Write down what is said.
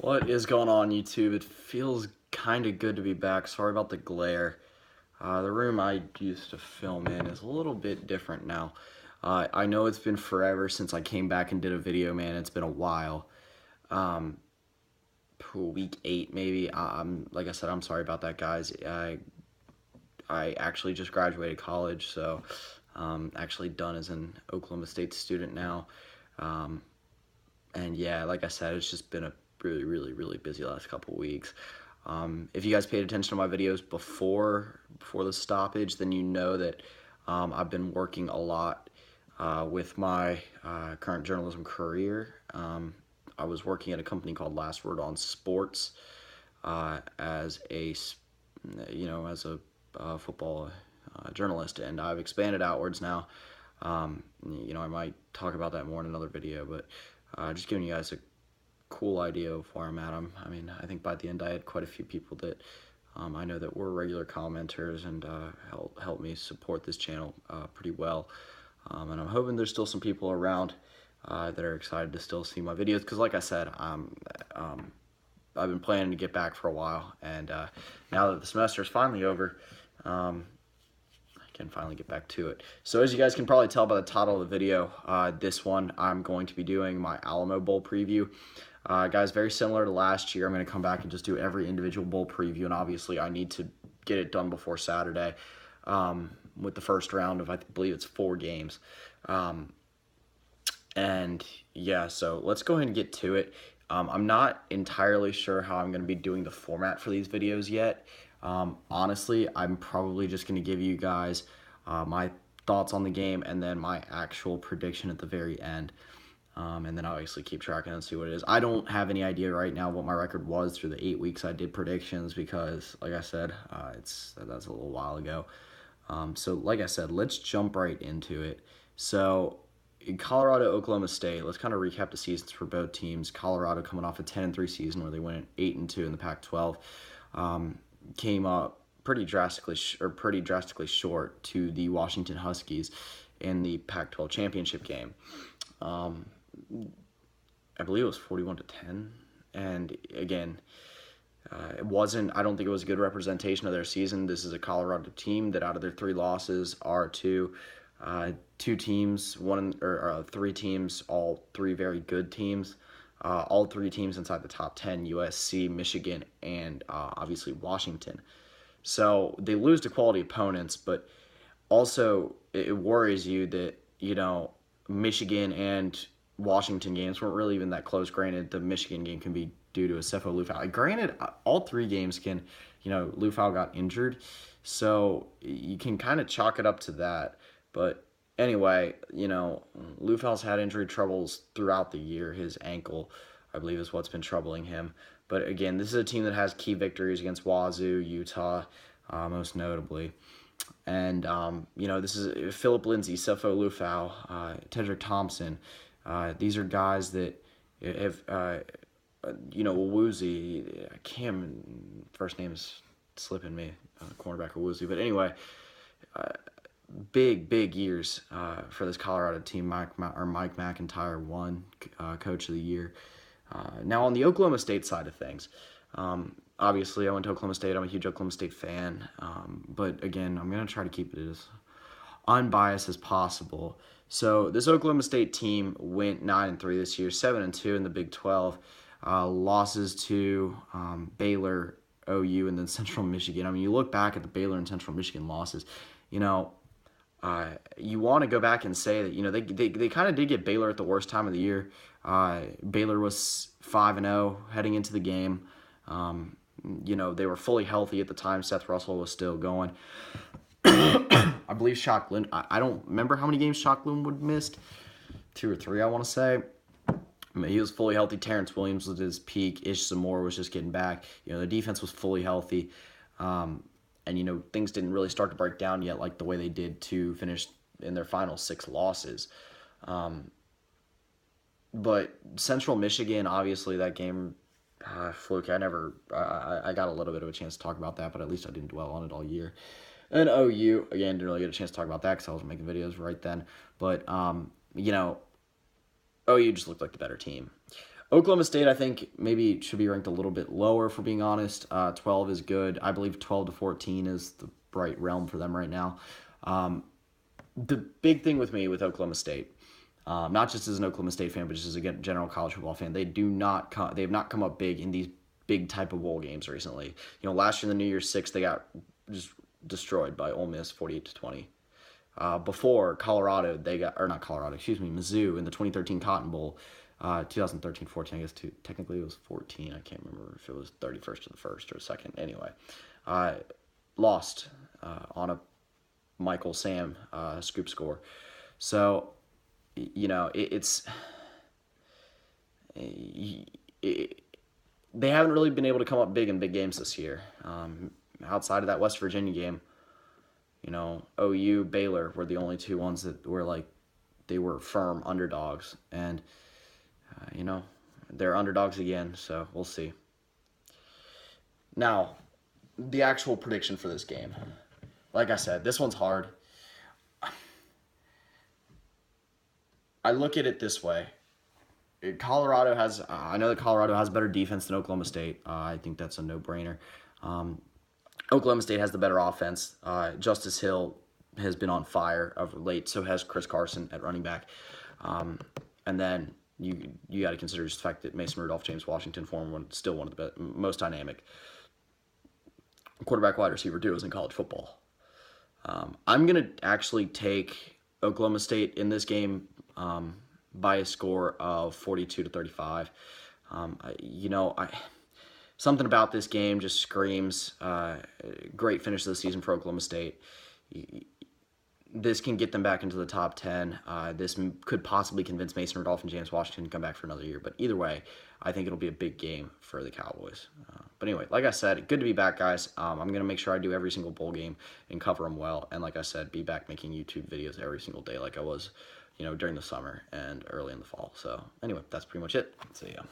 What is going on, YouTube? It feels kind of good to be back. Sorry about the glare. The room I used to film in is a little bit different now. I know it's been forever since I came back and did a video, man. It's been a while. Um, Week 8 maybe. Like I said, I'm sorry about that, guys. I actually just graduated college, so actually done as an Oklahoma State student now. And yeah, like I said, it's just been a really busy last couple weeks. If you guys paid attention to my videos before the stoppage, then you know that I've been working a lot with my current journalism career. I was working at a company called Last Word on Sports as a football journalist, and I've expanded outwards now. I might talk about that more in another video, but just giving you guys a cool idea of where I'm at. I think by the end I had quite a few people that I know that were regular commenters and help me support this channel pretty well. And I'm hoping there's still some people around that are excited to still see my videos, because like I said, I've been planning to get back for a while, and now that the semester is finally over, I can finally get back to it. So as you guys can probably tell by the title of the video, this one I'm going to be doing my Alamo Bowl preview. Guys, very similar to last year, I'm going to come back and just do every individual bowl preview, and obviously I need to get it done before Saturday with the first round of, I believe it's 4 games. And yeah, so let's go ahead and get to it. I'm not entirely sure how I'm going to be doing the format for these videos yet. Honestly, I'm probably just going to give you guys my thoughts on the game and then my actual prediction at the very end. And then obviously keep tracking and see what it is. I don't have any idea right now what my record was through the 8 weeks I did predictions, because, like I said, that's a little while ago. So like I said, let's jump right into it. So in Colorado, Oklahoma State, let's kind of recap the seasons for both teams. Colorado coming off a 10-3 season where they went 8-2 in the Pac-12, came up pretty drastically short to the Washington Huskies in the Pac-12 championship game. I believe it was 41-10, and again, I don't think it was a good representation of their season. This is a Colorado team that out of their 3 losses are to 2 teams, 3 teams, all 3 very good teams, all 3 teams inside the top 10, USC, Michigan, and obviously Washington. So they lose to quality opponents, but also it worries you that, Michigan and Washington games weren't really even that close. Granted, the Michigan game can be due to a Sefo Liufau. Granted, all 3 games can, Liufau got injured, so you can kind of chalk it up to that. But anyway, Liufau's had injury troubles throughout the year. His ankle, I believe, is what's been troubling him. But again, this is a team that has key victories against Wazoo, Utah, most notably. And, this is Philip Lindsay, Sefo Liufau, Tedrick Thompson. These are guys that have, Woozy, first name's slipping me, cornerback Woozy. But anyway, big years for this Colorado team. Mike McIntyre won Coach of the Year. Now on the Oklahoma State side of things, obviously I went to Oklahoma State. I'm a huge Oklahoma State fan, but again, I'm going to try to keep it as unbiased as possible. So this Oklahoma State team went 9-3 this year, 7-2 in the Big 12. Losses to Baylor, OU, and then Central Michigan. You look back at the Baylor and Central Michigan losses, you want to go back and say that, they kind of did get Baylor at the worst time of the year. Baylor was 5-0 heading into the game. They were fully healthy at the time. Seth Russell was still going. I believe Shock Lind, I don't remember how many games Shock Linwood missed. 2 or 3, I want to say. He was fully healthy. Terrence Williams was at his peak. Ish Zamora was just getting back. The defense was fully healthy. And, things didn't really start to break down yet like the way they did to finish in their final 6 losses. But Central Michigan, obviously, that game, fluke. I got a little bit of a chance to talk about that, but at least I didn't dwell on it all year. And OU, again, didn't really get a chance to talk about that because I wasn't making videos right then. But, OU just looked like the better team. Oklahoma State, I think, maybe should be ranked a little bit lower, for being honest. 12 is good. I believe 12 to 14 is the right realm for them right now. The big thing with me with Oklahoma State, not just as an Oklahoma State fan, but just as a general college football fan, they have not come up big in these big type of bowl games recently. Last year in the New Year's Six, they got just destroyed by Ole Miss 48-20. Before Colorado, Mizzou in the 2013 Cotton Bowl, 2013-14, I guess technically it was 14. I can't remember if it was 31st to the 1st or 2nd. Anyway, lost on a Michael Sam scoop score. So, they haven't really been able to come up big in big games this year. Outside of that West Virginia game, OU, Baylor were the only two ones that were they were firm underdogs. And, they're underdogs again, so we'll see. Now, the actual prediction for this game. Like I said, this one's hard. I look at it this way. I know that Colorado has better defense than Oklahoma State. I think that's a no-brainer. Oklahoma State has the better offense. Justice Hill has been on fire of late, so has Chris Carson at running back. And then you got to consider just the fact that Mason Rudolph, James Washington form still one of the most dynamic quarterback wide receiver duos in college football. I'm going to actually take Oklahoma State in this game by a score of 42-35. Something about this game just screams great finish of the season for Oklahoma State. This can get them back into the top 10. This could possibly convince Mason Rudolph and James Washington to come back for another year. But either way, I think it'll be a big game for the Cowboys. But anyway, like I said, good to be back, guys. I'm going to make sure I do every single bowl game and cover them well. And like I said, be back making YouTube videos every single day like I was, during the summer and early in the fall. So anyway, that's pretty much it. See ya.